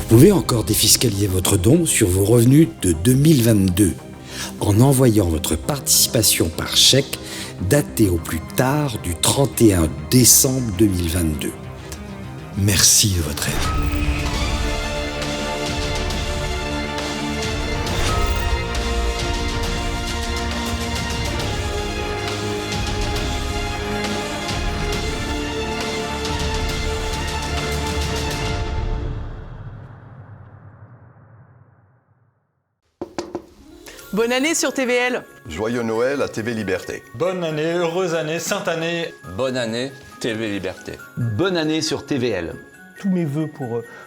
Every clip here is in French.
Vous pouvez encore défiscaliser votre don sur vos revenus de 2022 en envoyant votre participation par chèque daté au plus tard du 31 décembre 2022. Merci de votre aide. Bonne année sur TVL. Joyeux Noël à TV Liberté. Bonne année, heureuse année, sainte année. Bonne année, TV Liberté. Bonne année sur TVL. Tous mes vœux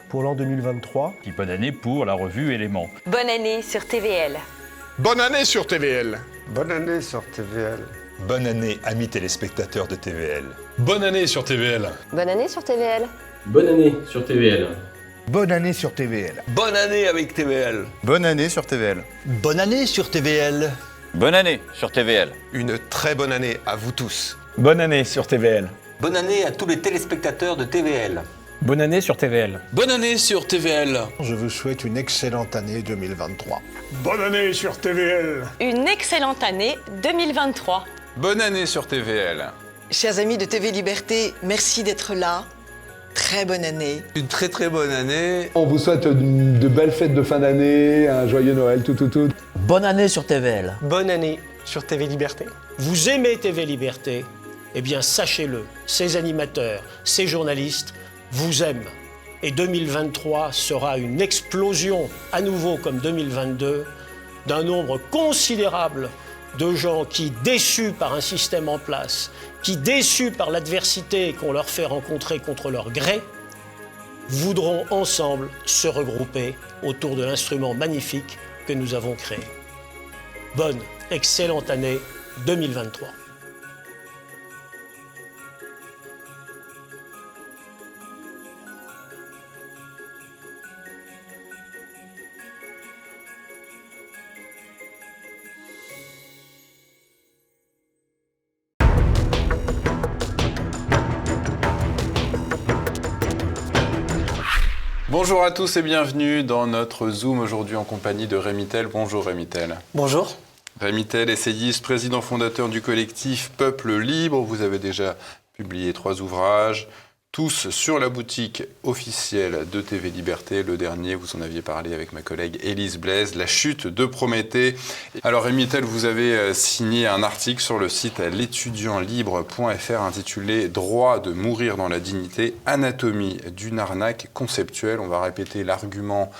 pour l'an 2023. Et bonne année pour la revue Éléments. Bonne année sur TVL. Bonne année sur TVL. Bonne année sur TVL. Bonne année, amis téléspectateurs de TVL. Bonne année sur TVL. Bonne année sur TVL. Bonne année sur TVL. Bonne année sur TVL. Bonne année avec TVL. Bonne année sur TVL. Bonne année sur TVL. Bonne année sur TVL. Une très bonne année à vous tous. Bonne année sur TVL. Bonne année à tous les téléspectateurs de TVL. Bonne année sur TVL. Bonne année sur TVL. Je vous souhaite une excellente année 2023. Bonne année sur TVL. Une excellente année 2023. Bonne année sur TVL. Chers amis de TV Liberté, merci d'être là. Très bonne année. Une très très bonne année. On vous souhaite de belles fêtes de fin d'année, un joyeux Noël, tout. Bonne année sur TVL. Bonne année sur TV Liberté. Vous aimez TV Liberté? Eh bien, sachez-le, ces animateurs, ces journalistes vous aiment. Et 2023 sera une explosion, à nouveau comme 2022, d'un nombre considérable de gens qui, déçus par un système en place, qui, déçus par l'adversité qu'on leur fait rencontrer contre leur gré, voudront ensemble se regrouper autour de l'instrument magnifique que nous avons créé. Bonne, excellente année 2023. Bonjour à tous et bienvenue dans notre Zoom aujourd'hui en compagnie de Rémi Tel. Bonjour Rémi Tel. Bonjour. Rémi Tel, essayiste, président fondateur du collectif Peuple Libre. Vous avez déjà publié 3 ouvrages, tous sur la boutique officielle de TV Liberté. Le dernier, vous en aviez parlé avec ma collègue Élise Blaise, La chute de Prométhée. Alors Rémi Tel, vous avez signé un article sur le site l'étudiantlibre.fr intitulé « Droit de mourir dans la dignité, anatomie d'une arnaque conceptuelle ». On va répéter l'argument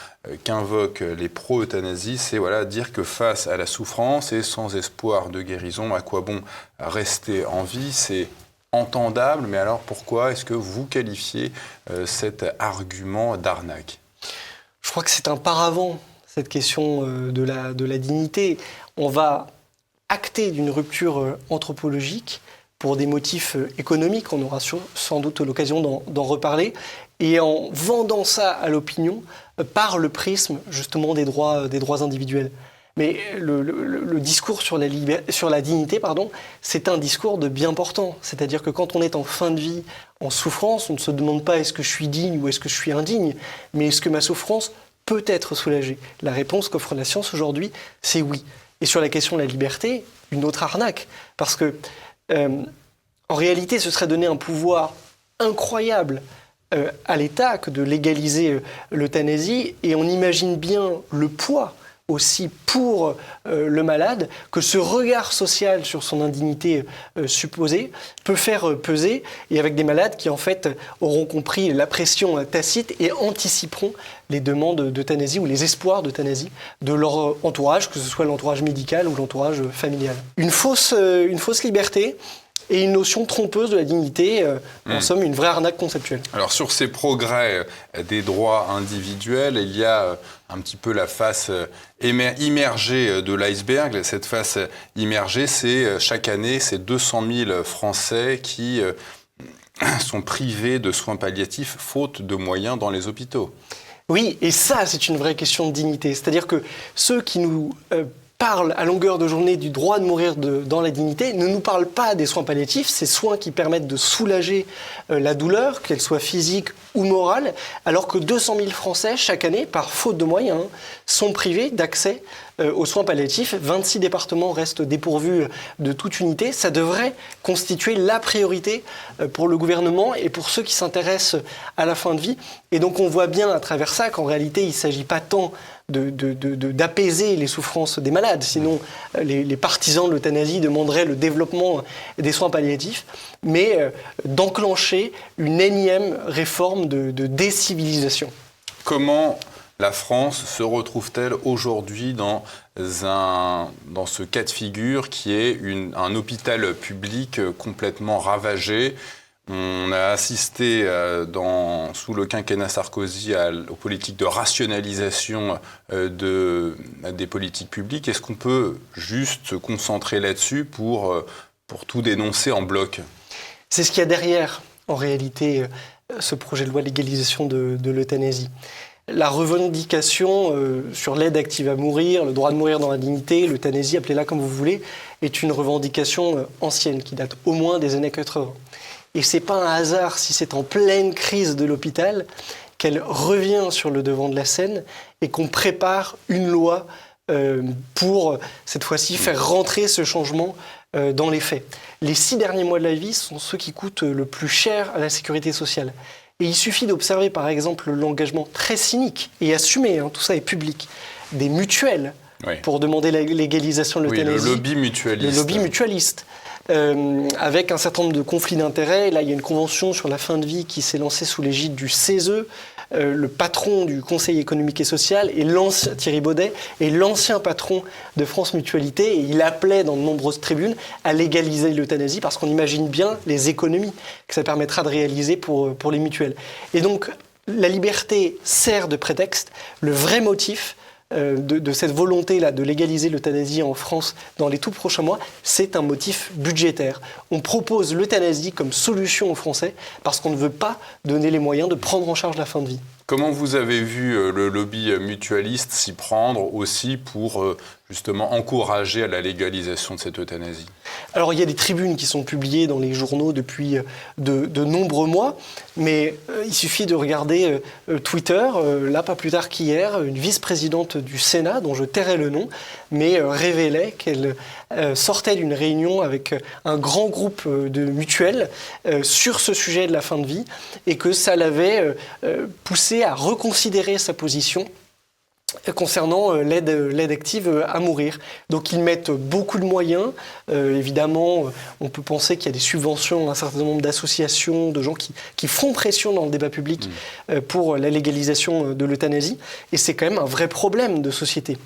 qu'invoquent les pro-euthanasie, c'est dire que face à la souffrance et sans espoir de guérison, à quoi bon rester en vie? C'est entendable, mais alors pourquoi est-ce que vous qualifiez cet argument d'arnaque? Je crois que c'est un paravent, cette question de la dignité. On va acter d'une rupture anthropologique pour des motifs économiques, on aura sans doute l'occasion d'en reparler, et en vendant ça à l'opinion par le prisme justement des droits individuels. Mais le discours sur la dignité, c'est un discours de bien portant. C'est-à-dire que quand on est en fin de vie, en souffrance, on ne se demande pas est-ce que je suis digne ou est-ce que je suis indigne, mais est-ce que ma souffrance peut être soulagée? La réponse qu'offre la science aujourd'hui, c'est oui. Et sur la question de la liberté, une autre arnaque. Parce que, en réalité, ce serait donner un pouvoir incroyable à l'État que de légaliser l'euthanasie, et on imagine bien le poids aussi pour le malade que ce regard social sur son indignité supposée peut faire peser, et avec des malades qui en fait auront compris la pression tacite et anticiperont les demandes d'euthanasie ou les espoirs d'euthanasie de leur entourage, que ce soit l'entourage médical ou l'entourage familial. Une fausse liberté et une notion trompeuse de la dignité, en somme une vraie arnaque conceptuelle. Alors sur ces progrès des droits individuels, il y a un petit peu la face immergée de l'iceberg. Cette face immergée, c'est chaque année, c'est 200 000 Français qui sont privés de soins palliatifs faute de moyens dans les hôpitaux. Oui, et ça, c'est une vraie question de dignité. C'est-à-dire que ceux qui nous parle à longueur de journée du droit de mourir dans la dignité, ne nous parle pas des soins palliatifs, ces soins qui permettent de soulager la douleur, qu'elle soit physique ou morale, alors que 200 000 Français, chaque année, par faute de moyens, sont privés d'accès aux soins palliatifs. 26 départements restent dépourvus de toute unité. Ça devrait constituer la priorité pour le gouvernement et pour ceux qui s'intéressent à la fin de vie. Et donc on voit bien à travers ça qu'en réalité, il ne s'agit pas tant d'apaiser les souffrances des malades. Sinon, les partisans de l'euthanasie demanderaient le développement des soins palliatifs, mais d'enclencher une énième réforme de décivilisation. Comment la France se retrouve-t-elle aujourd'hui dans ce cas de figure qui est un hôpital public complètement ravagé ? On a assisté sous le quinquennat Sarkozy aux politiques de rationalisation des politiques publiques. Est-ce qu'on peut juste se concentrer là-dessus pour tout dénoncer en bloc ? C'est ce qu'il y a derrière, en réalité, ce projet de loi de légalisation de l'euthanasie. La revendication sur l'aide active à mourir, le droit de mourir dans la dignité, l'euthanasie, appelez-la comme vous voulez, est une revendication ancienne qui date au moins des années 80. Et ce n'est pas un hasard si c'est en pleine crise de l'hôpital qu'elle revient sur le devant de la scène et qu'on prépare une loi pour, cette fois-ci, faire rentrer ce changement dans les faits. Les 6 derniers mois de la vie sont ceux qui coûtent le plus cher à la sécurité sociale. Et il suffit d'observer, par exemple, l'engagement très cynique et assumé, tout ça est public, des mutuelles pour demander la légalisation de l'euthanasie. Oui, le lobby mutualiste. Le lobby mutualiste. Avec un certain nombre de conflits d'intérêts. Là, il y a une convention sur la fin de vie qui s'est lancée sous l'égide du CESE. Le patron du Conseil économique et social, Thierry Baudet, est l'ancien patron de France Mutualité. Et il appelait dans de nombreuses tribunes à légaliser l'euthanasie parce qu'on imagine bien les économies que ça permettra de réaliser pour les mutuelles. Et donc, la liberté sert de prétexte. Le vrai motif de cette volonté-là de légaliser l'euthanasie en France dans les tout prochains mois, c'est un motif budgétaire. On propose l'euthanasie comme solution aux Français parce qu'on ne veut pas donner les moyens de prendre en charge la fin de vie. Comment vous avez vu le lobby mutualiste s'y prendre aussi pour justement encourager à la légalisation de cette euthanasie ? Alors il y a des tribunes qui sont publiées dans les journaux depuis de nombreux mois, mais il suffit de regarder Twitter. Là, pas plus tard qu'hier, une vice-présidente du Sénat, dont je tairai le nom, mais révélait qu'elle sortait d'une réunion avec un grand groupe de mutuelles sur ce sujet de la fin de vie et que ça l'avait poussée à reconsidérer sa position concernant l'aide active à mourir. Donc ils mettent beaucoup de moyens. Évidemment, on peut penser qu'il y a des subventions à un certain nombre d'associations, de gens qui font pression dans le débat public pour la légalisation de l'euthanasie. Et c'est quand même un vrai problème de société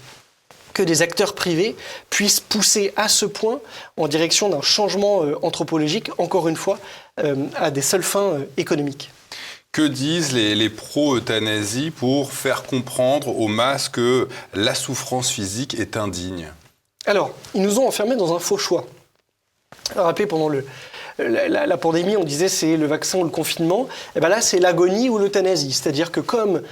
que des acteurs privés puissent pousser à ce point en direction d'un changement anthropologique, encore une fois, à des seules fins économiques. Que disent les pro-euthanasie pour faire comprendre aux masses que la souffrance physique est indigne ? Alors, ils nous ont enfermés dans un faux choix. Rappelez, pendant la pandémie, on disait c'est le vaccin ou le confinement. Et bien là, c'est l'agonie ou l'euthanasie. C'est-à-dire que comme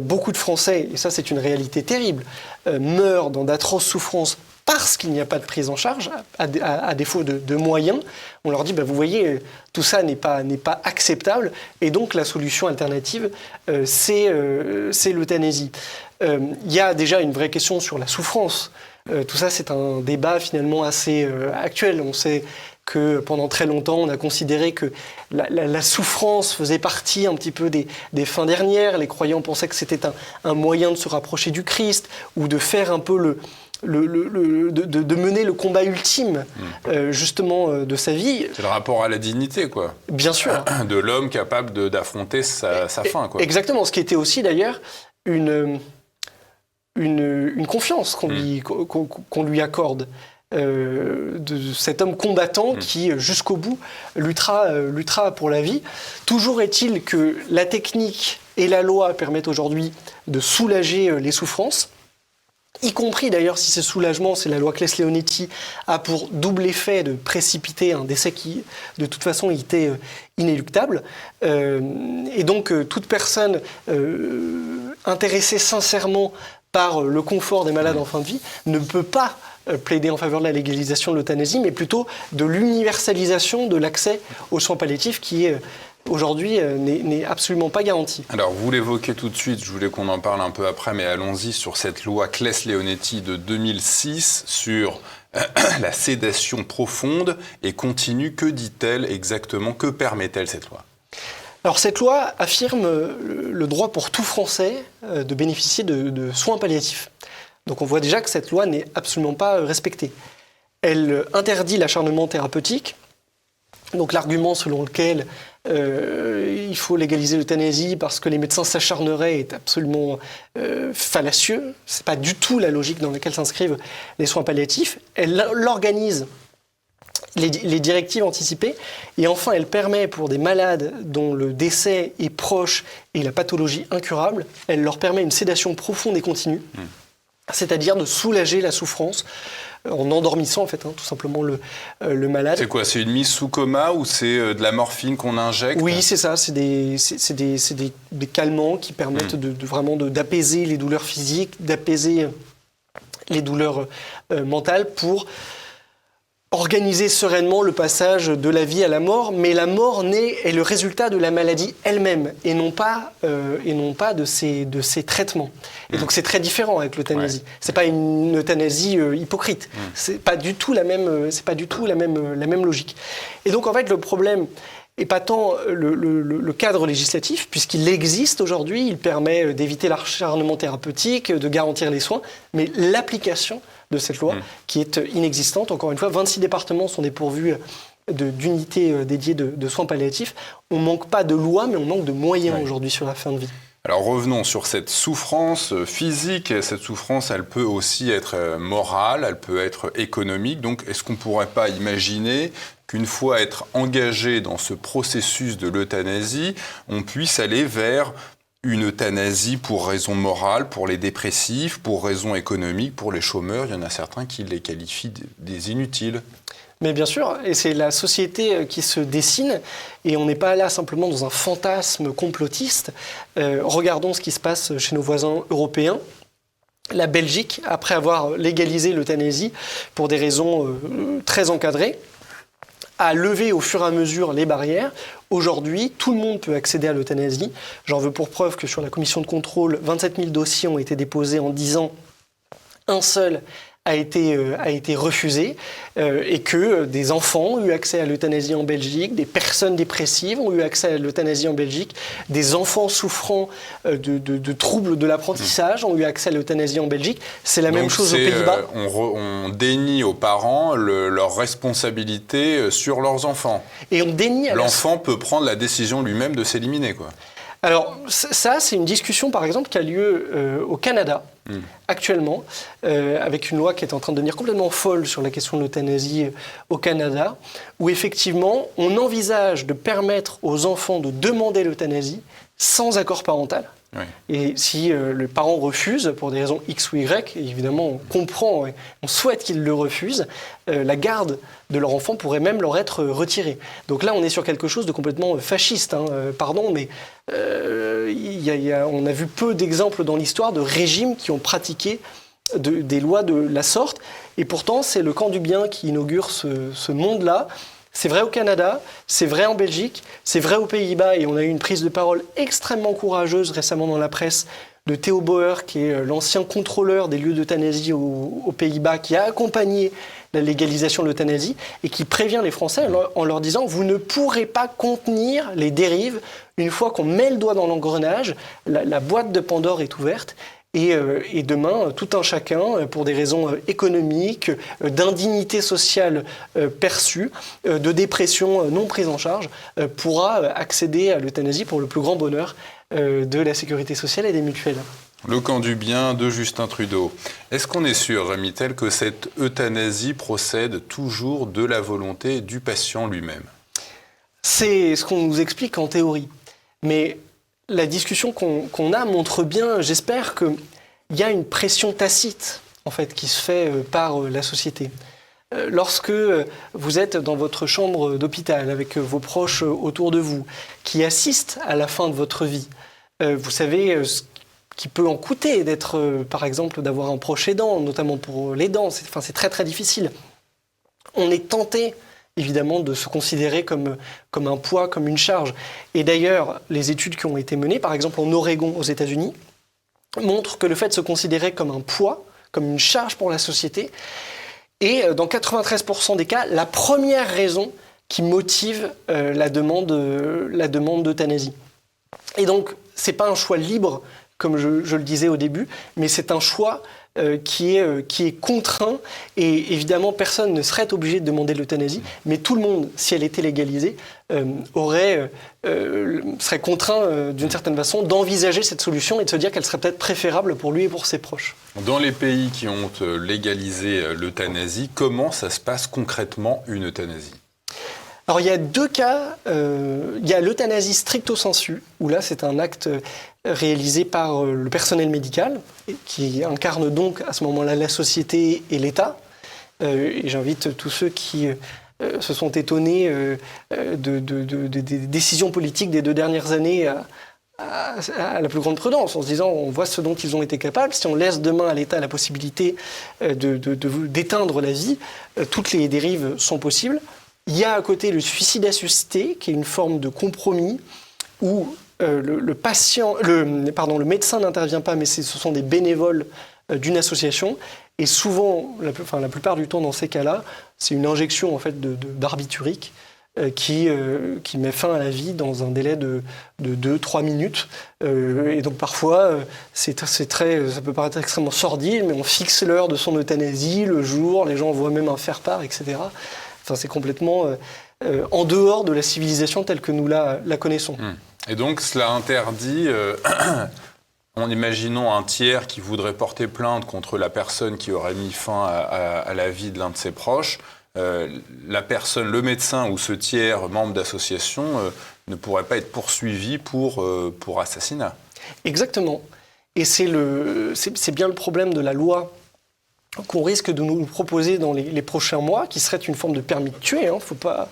beaucoup de Français, et ça c'est une réalité terrible, meurent dans d'atroces souffrances parce qu'il n'y a pas de prise en charge, à défaut de moyens, on leur dit, vous voyez, tout ça n'est pas acceptable, et donc la solution alternative, c'est l'euthanasie. Il y a déjà une vraie question sur la souffrance. Tout ça, c'est un débat finalement assez actuel. On sait que pendant très longtemps, on a considéré que la souffrance faisait partie un petit peu des fins dernières. Les croyants pensaient que c'était un moyen de se rapprocher du Christ, ou de faire un peu de mener le combat ultime, justement, de sa vie. C'est le rapport à la dignité, quoi. Bien sûr. De l'homme capable d'affronter sa fin, quoi. Exactement. Ce qui était aussi, d'ailleurs, une confiance qu'on lui accorde. De cet homme combattant qui, jusqu'au bout, luttera pour la vie. Toujours est-il que la technique et la loi permettent aujourd'hui de soulager les souffrances, y compris d'ailleurs si ce soulagement, c'est la loi Claes-Leonetti, a pour double effet de précipiter un décès qui, de toute façon, était inéluctable. Et donc, toute personne intéressée sincèrement par le confort des malades en fin de vie, ne peut pas plaider en faveur de la légalisation de l'euthanasie, mais plutôt de l'universalisation de l'accès aux soins palliatifs qui aujourd'hui n'est absolument pas garanti. Alors vous l'évoquez tout de suite, je voulais qu'on en parle un peu après, mais allons-y sur cette loi Claes-Leonetti de 2006 sur la sédation profonde et continue. Que dit-elle exactement? Que permet-elle cette loi? Alors cette loi affirme le droit pour tout Français de bénéficier de soins palliatifs. Donc on voit déjà que cette loi n'est absolument pas respectée. Elle interdit l'acharnement thérapeutique. Donc l'argument selon lequel il faut légaliser l'euthanasie parce que les médecins s'acharneraient est absolument fallacieux. Ce n'est pas du tout la logique dans laquelle s'inscrivent les soins palliatifs. Elle organise les directives anticipées et enfin elle permet pour des malades dont le décès est proche et la pathologie incurable, elle leur permet une sédation profonde et continue, c'est-à-dire de soulager la souffrance en endormissant en fait, tout simplement le malade. C'est quoi? C'est une mise sous coma ou c'est de la morphine qu'on injecte? Oui, c'est ça. C'est des calmants qui permettent vraiment d'apaiser les douleurs physiques, d'apaiser les douleurs mentales pour organiser sereinement le passage de la vie à la mort, mais la mort est le résultat de la maladie elle-même et non pas de ses traitements. Et donc c'est très différent avec l'euthanasie. Ouais. C'est pas une euthanasie hypocrite. C'est pas du tout la même logique. Et donc en fait le problème et pas tant le cadre législatif, puisqu'il existe aujourd'hui, il permet d'éviter l'acharnement thérapeutique, de garantir les soins, mais l'application de cette loi, qui est inexistante. Encore une fois, 26 départements sont dépourvus d'unités dédiées de soins palliatifs. On ne manque pas de loi, mais on manque de moyens aujourd'hui sur la fin de vie. Alors revenons sur cette souffrance physique. Cette souffrance, elle peut aussi être morale, elle peut être économique. Donc est-ce qu'on ne pourrait pas imaginer qu'une fois être engagé dans ce processus de l'euthanasie, on puisse aller vers une euthanasie pour raison morale, pour les dépressifs, pour raison économique, pour les chômeurs? Il y en a certains qui les qualifient des inutiles. Mais bien sûr, et c'est la société qui se dessine, et on n'est pas là simplement dans un fantasme complotiste. Regardons ce qui se passe chez nos voisins européens. La Belgique, après avoir légalisé l'euthanasie pour des raisons très encadrées, a levé au fur et à mesure les barrières. Aujourd'hui, tout le monde peut accéder à l'euthanasie. J'en veux pour preuve que sur la commission de contrôle, 27 000 dossiers ont été déposés en 10 ans. Un seul a été refusé et que des enfants ont eu accès à l'euthanasie en Belgique, des personnes dépressives ont eu accès à l'euthanasie en Belgique, des enfants souffrant de troubles de l'apprentissage ont eu accès à l'euthanasie en Belgique. C'est la même chose aux Pays-Bas. On dénie aux parents leur responsabilité sur leurs enfants. Et on dénie l'enfant peut prendre la décision lui-même de s'éliminer, quoi. Alors ça, c'est une discussion, par exemple, qui a lieu au Canada, actuellement, avec une loi qui est en train de devenir complètement folle sur la question de l'euthanasie au Canada, où effectivement, on envisage de permettre aux enfants de demander l'euthanasie sans accord parental. Oui. Et si le parent refuse, pour des raisons X ou Y, évidemment on comprend, on souhaite qu'il le refuse, la garde de leur enfant pourrait même leur être retirée. Donc là on est sur quelque chose de complètement fasciste, pardon, mais on a vu peu d'exemples dans l'histoire de régimes qui ont pratiqué des lois de la sorte, et pourtant c'est le camp du bien qui inaugure ce monde-là. C'est vrai au Canada, c'est vrai en Belgique, c'est vrai aux Pays-Bas, et on a eu une prise de parole extrêmement courageuse récemment dans la presse de Theo Bauer, qui est l'ancien contrôleur des lieux d'euthanasie aux Pays-Bas, qui a accompagné la légalisation de l'euthanasie et qui prévient les Français en leur disant « Vous ne pourrez pas contenir les dérives une fois qu'on met le doigt dans l'engrenage, la boîte de Pandore est ouverte ». Et demain, tout un chacun, pour des raisons économiques, d'indignité sociale perçue, de dépression non prise en charge, pourra accéder à l'euthanasie pour le plus grand bonheur de la sécurité sociale et des mutuelles. Le camp du bien de Justin Trudeau. Est-ce qu'on est sûr, Rémi Tell, que cette euthanasie procède toujours de la volonté du patient lui-même? C'est ce qu'on nous explique en théorie. Mais la discussion qu'on a montre bien, j'espère, qu'il y a une pression tacite en fait, qui se fait par la société. Lorsque vous êtes dans votre chambre d'hôpital avec vos proches autour de vous, qui assistent à la fin de votre vie, vous savez qui peut en coûter d'être, par exemple, d'avoir un proche aidant, notamment pour les dents. C'est très très difficile. On est tenté, évidemment, de se considérer comme un poids, comme une charge. Et d'ailleurs, les études qui ont été menées, par exemple en Oregon, aux États-Unis, montrent que le fait de se considérer comme un poids, comme une charge pour la société, est, dans 93% des cas, la première raison qui motive la demande d'euthanasie. Et donc, ce n'est pas un choix libre, comme je le disais au début, mais c'est un choix qui est contraint. Et évidemment, personne ne serait obligé de demander l'euthanasie, mais tout le monde, si elle était légalisée, serait contraint, d'une certaine façon, d'envisager cette solution et de se dire qu'elle serait peut-être préférable pour lui et pour ses proches. Dans les pays qui ont légalisé l'euthanasie, comment ça se passe concrètement, une euthanasie ? Alors il y a deux cas. Il y a l'euthanasie stricto sensu, où là c'est un acte réalisé par le personnel médical, qui incarne donc à ce moment-là la société et l'État. Et j'invite tous ceux qui se sont étonnés des décisions politiques des 2 dernières années à la plus grande prudence, en se disant on voit ce dont ils ont été capables. Si on laisse demain à l'État la possibilité d'éteindre la vie, toutes les dérives sont possibles. Il y a à côté le suicide assisté, qui est une forme de compromis où le médecin n'intervient pas, mais ce sont des bénévoles d'une association. Et souvent, la plupart du temps dans ces cas-là, c'est une injection en fait, barbiturique qui met fin à la vie dans un délai de 2-3 minutes. Et donc parfois, ça peut paraître extrêmement sordide, mais on fixe l'heure de son euthanasie, le jour, les gens voient même un faire-part, etc. Enfin, c'est complètement en dehors de la civilisation telle que nous la connaissons. Et donc, cela interdit, en imaginant un tiers qui voudrait porter plainte contre la personne qui aurait mis fin à la vie de l'un de ses proches, la personne, le médecin ou ce tiers membre d'association ne pourrait pas être poursuivi pour assassinat. Exactement. Et c'est bien le problème de la loi qu'on risque de nous proposer dans les prochains mois, qui serait une forme de permis de tuer, faut pas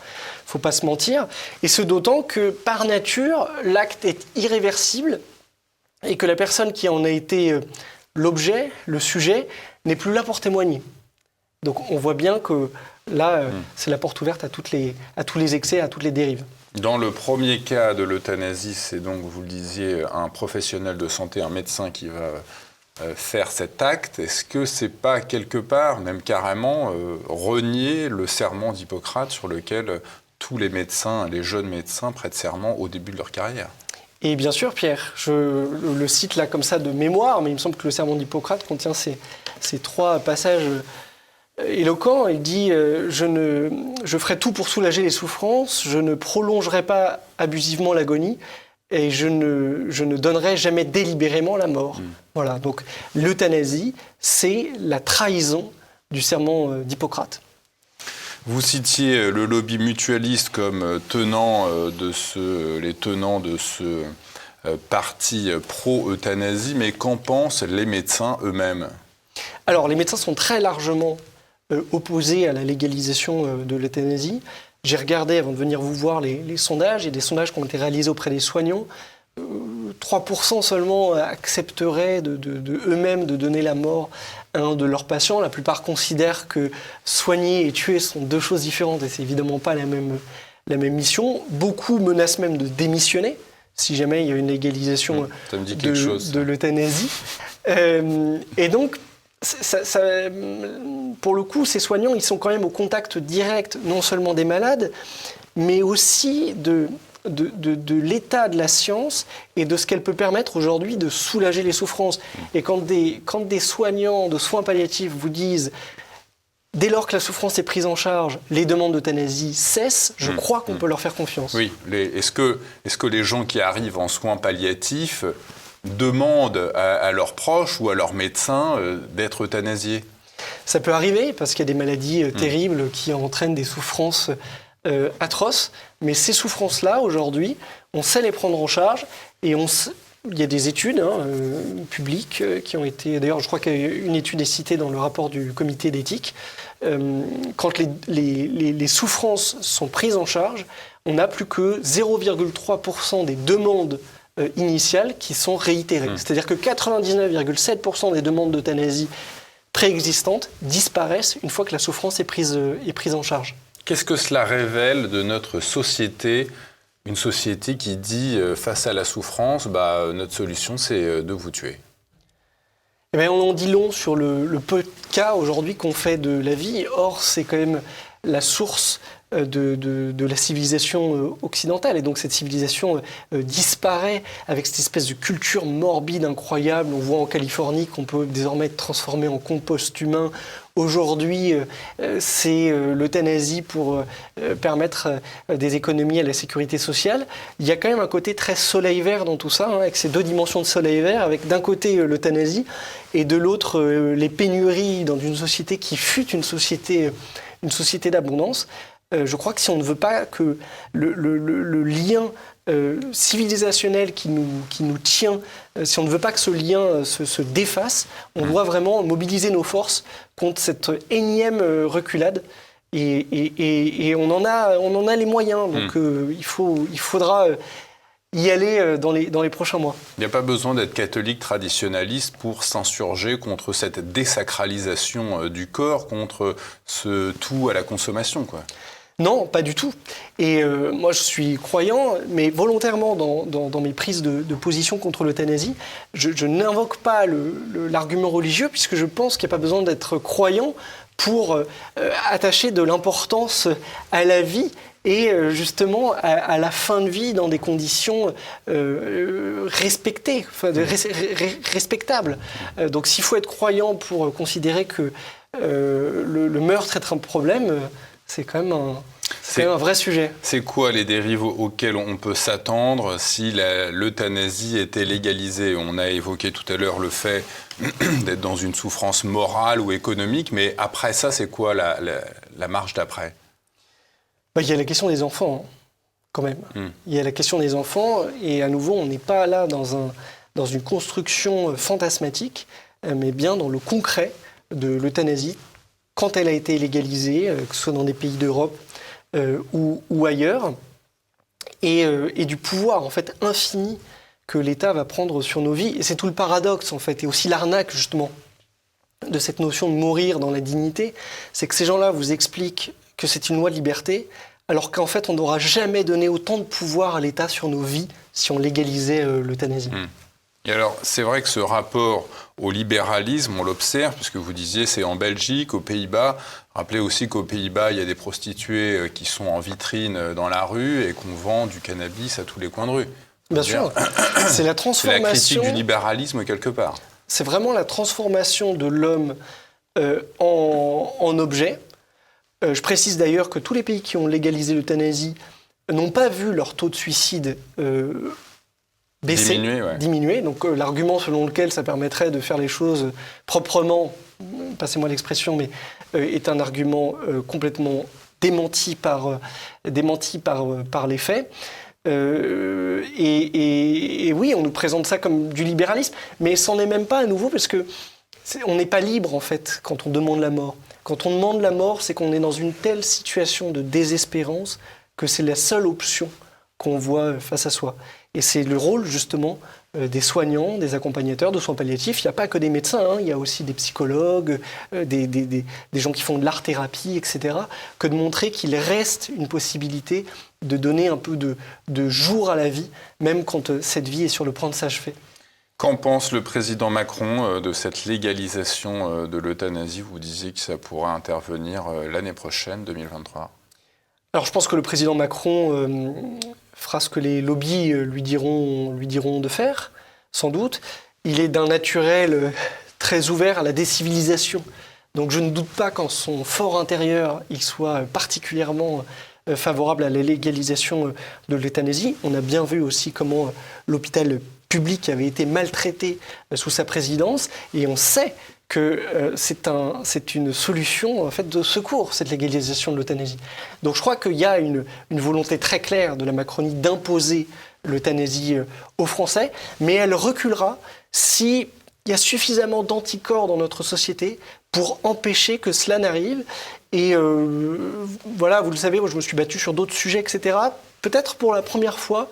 se mentir. Et ce d'autant que, par nature, l'acte est irréversible et que la personne qui en a été l'objet, le sujet, n'est plus là pour témoigner. Donc on voit bien que là, c'est la porte ouverte à tous les excès, à toutes les dérives. Dans le premier cas de l'euthanasie, c'est donc, vous le disiez, un professionnel de santé, un médecin qui va faire cet acte. Est-ce que c'est pas quelque part, même carrément, renier le serment d'Hippocrate sur lequel tous les médecins, les jeunes médecins prêtent serment au début de leur carrière ? Et bien sûr, Pierre, je le cite là comme ça de mémoire, mais il me semble que le serment d'Hippocrate contient ces 3 passages éloquent. Il dit je ferai tout pour soulager les souffrances, je ne prolongerai pas abusivement l'agonie et je ne donnerai jamais délibérément la mort. Voilà, donc l'euthanasie, c'est la trahison du serment d'Hippocrate. Vous citiez le lobby mutualiste comme tenant les tenants de ce parti pro-euthanasie, mais qu'en pensent les médecins eux-mêmes ? Alors, les médecins sont très largement opposés à la légalisation de l'euthanasie. J'ai regardé, avant de venir vous voir, les sondages. Il y a des sondages qui ont été réalisés auprès des soignants. 3% seulement accepteraient de eux-mêmes de donner la mort à un de leurs patients. La plupart considèrent que soigner et tuer sont 2 choses différentes et c'est évidemment pas la même mission. Beaucoup menacent même de démissionner si jamais il y a une légalisation de l'euthanasie. Et donc, pour le coup, ces soignants, ils sont quand même au contact direct, non seulement des malades, mais aussi de l'état de la science et de ce qu'elle peut permettre aujourd'hui de soulager les souffrances. Et quand des soignants de soins palliatifs vous disent « dès lors que la souffrance est prise en charge, les demandes d'euthanasie cessent », je crois qu'on peut leur faire confiance. Oui. Est-ce que les gens qui arrivent en soins palliatifs demandent à leurs proches ou à leurs médecins d'être euthanasiés ? Ça peut arriver, parce qu'il y a des maladies terribles qui entraînent des souffrances atroces. Mais ces souffrances-là, aujourd'hui, on sait les prendre en charge. Et il y a des études publiques qui ont été... D'ailleurs, je crois qu'une étude est citée dans le rapport du comité d'éthique. Quand les souffrances sont prises en charge, on n'a plus que 0,3% des demandes initiales qui sont réitérées. C'est-à-dire que 99,7% des demandes d'euthanasie préexistantes disparaissent une fois que la souffrance est prise en charge. Qu'est-ce que cela révèle de notre société ? Une société qui dit, face à la souffrance, notre solution, c'est de vous tuer. Eh bien, on en dit long sur le peu de cas aujourd'hui qu'on fait de la vie. Or, c'est quand même la source de la civilisation occidentale. Et donc cette civilisation disparaît avec cette espèce de culture morbide incroyable. On voit en Californie qu'on peut désormais être transformé en compost humain. Aujourd'hui, c'est l'euthanasie pour permettre des économies à la sécurité sociale. Il y a quand même un côté très soleil vert dans tout ça, avec ces deux dimensions de soleil vert, avec d'un côté l'euthanasie et de l'autre les pénuries dans une société qui fut une société d'abondance. Je crois que si on ne veut pas que le lien civilisationnel qui nous tient, si on ne veut pas que ce lien se défasse, on doit vraiment mobiliser nos forces contre cette énième reculade. Et on en a les moyens. Donc il faudra y aller dans les prochains mois. Il n'y a pas besoin d'être catholique traditionnaliste pour s'insurger contre cette désacralisation du corps, contre ce tout à la consommation, quoi. Non, pas du tout. Et moi, je suis croyant, mais volontairement dans mes prises de position contre l'euthanasie, je n'invoque pas l'argument religieux, puisque je pense qu'il n'y a pas besoin d'être croyant pour attacher de l'importance à la vie et justement à la fin de vie dans des conditions respectées, respectables. Donc s'il faut être croyant pour considérer que le meurtre est un problème, c'est quand même un vrai sujet. C'est quoi les dérives auxquelles on peut s'attendre si l'euthanasie était légalisée ? On a évoqué tout à l'heure le fait d'être dans une souffrance morale ou économique, mais après ça, c'est quoi la marche d'après ? Il y a la question des enfants, quand même. Il y a la question des enfants, et à nouveau, on n'est pas là dans une construction fantasmatique, mais bien dans le concret de l'euthanasie, quand elle a été légalisée, que ce soit dans des pays d'Europe ou ailleurs, et du pouvoir en fait infini que l'État va prendre sur nos vies. Et c'est tout le paradoxe en fait, et aussi l'arnaque justement de cette notion de mourir dans la dignité, c'est que ces gens-là vous expliquent que c'est une loi de liberté, alors qu'en fait on n'aura jamais donné autant de pouvoir à l'État sur nos vies si on légalisait l'euthanasie. Et alors, c'est vrai que ce rapport au libéralisme, on l'observe, puisque vous disiez c'est en Belgique, aux Pays-Bas. Rappelez aussi qu'aux Pays-Bas, il y a des prostituées qui sont en vitrine dans la rue et qu'on vend du cannabis à tous les coins de rue. Bien sûr, c'est la transformation... C'est la critique du libéralisme quelque part. C'est vraiment la transformation de l'homme en objet. Je précise d'ailleurs que tous les pays qui ont légalisé l'euthanasie n'ont pas vu leur taux de suicide diminuer. Donc l'argument selon lequel ça permettrait de faire les choses proprement, passez-moi l'expression, mais est un argument complètement démenti par les faits. Et oui, on nous présente ça comme du libéralisme, mais c'en est même pas à nouveau, parce que on n'est pas libre en fait quand on demande la mort. Quand on demande la mort, c'est qu'on est dans une telle situation de désespérance que c'est la seule option qu'on voit face à soi. Et c'est le rôle, justement, des soignants, des accompagnateurs de soins palliatifs. Il n'y a pas que des médecins, il y a aussi des psychologues, des gens qui font de l'art-thérapie, etc., que de montrer qu'il reste une possibilité de donner un peu de jour à la vie, même quand cette vie est sur le point de s'achever. Qu'en pense le président Macron de cette légalisation de l'euthanasie ? Vous disiez que ça pourrait intervenir l'année prochaine, 2023. Alors je pense que le président Macron fera ce que les lobbies lui diront de faire, sans doute. Il est d'un naturel très ouvert à la décivilisation. Donc je ne doute pas qu'en son fort intérieur, il soit particulièrement favorable à la légalisation de l'euthanasie. On a bien vu aussi comment l'hôpital public avait été maltraité sous sa présidence, et on sait que c'est une solution en fait, de secours, cette légalisation de l'euthanasie. Donc je crois qu'il y a une volonté très claire de la Macronie d'imposer l'euthanasie aux Français, mais elle reculera s'il y a suffisamment d'anticorps dans notre société pour empêcher que cela n'arrive. Et voilà, vous le savez, moi, je me suis battu sur d'autres sujets, etc. Peut-être pour la première fois,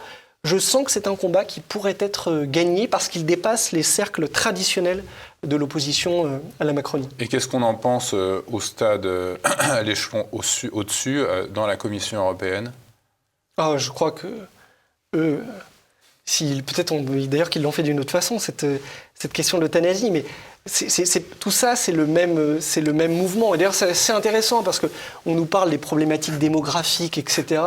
je sens que c'est un combat qui pourrait être gagné parce qu'il dépasse les cercles traditionnels de l'opposition à la Macronie. Et qu'est-ce qu'on en pense au stade, à l'échelon au-dessus, dans la Commission européenne ? Je crois que eux, peut-être d'ailleurs qu'ils l'ont fait d'une autre façon, cette question de l'euthanasie, mais tout ça, c'est le même mouvement. Et d'ailleurs, c'est intéressant parce qu'on nous parle des problématiques démographiques, etc.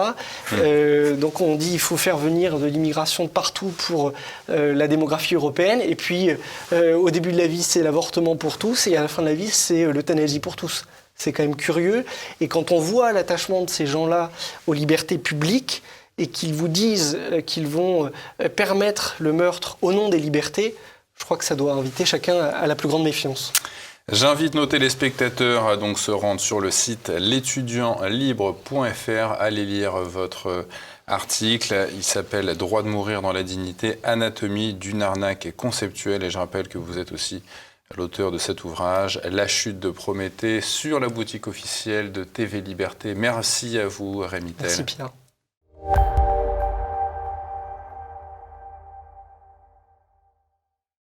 Donc on dit qu'il faut faire venir de l'immigration de partout pour la démographie européenne. Et puis, au début de la vie, c'est l'avortement pour tous. Et à la fin de la vie, c'est l'euthanasie pour tous. C'est quand même curieux. Et quand on voit l'attachement de ces gens-là aux libertés publiques et qu'ils vous disent qu'ils vont permettre le meurtre au nom des libertés, je crois que ça doit inviter chacun à la plus grande méfiance. J'invite nos téléspectateurs à donc se rendre sur le site l'étudiantlibre.fr, allez lire votre article. Il s'appelle « Droit de mourir dans la dignité, anatomie d'une arnaque conceptuelle ». Et je rappelle que vous êtes aussi l'auteur de cet ouvrage, La chute de Prométhée, sur la boutique officielle de TV Liberté. Merci à vous, Rémy Tell. Merci Pierre.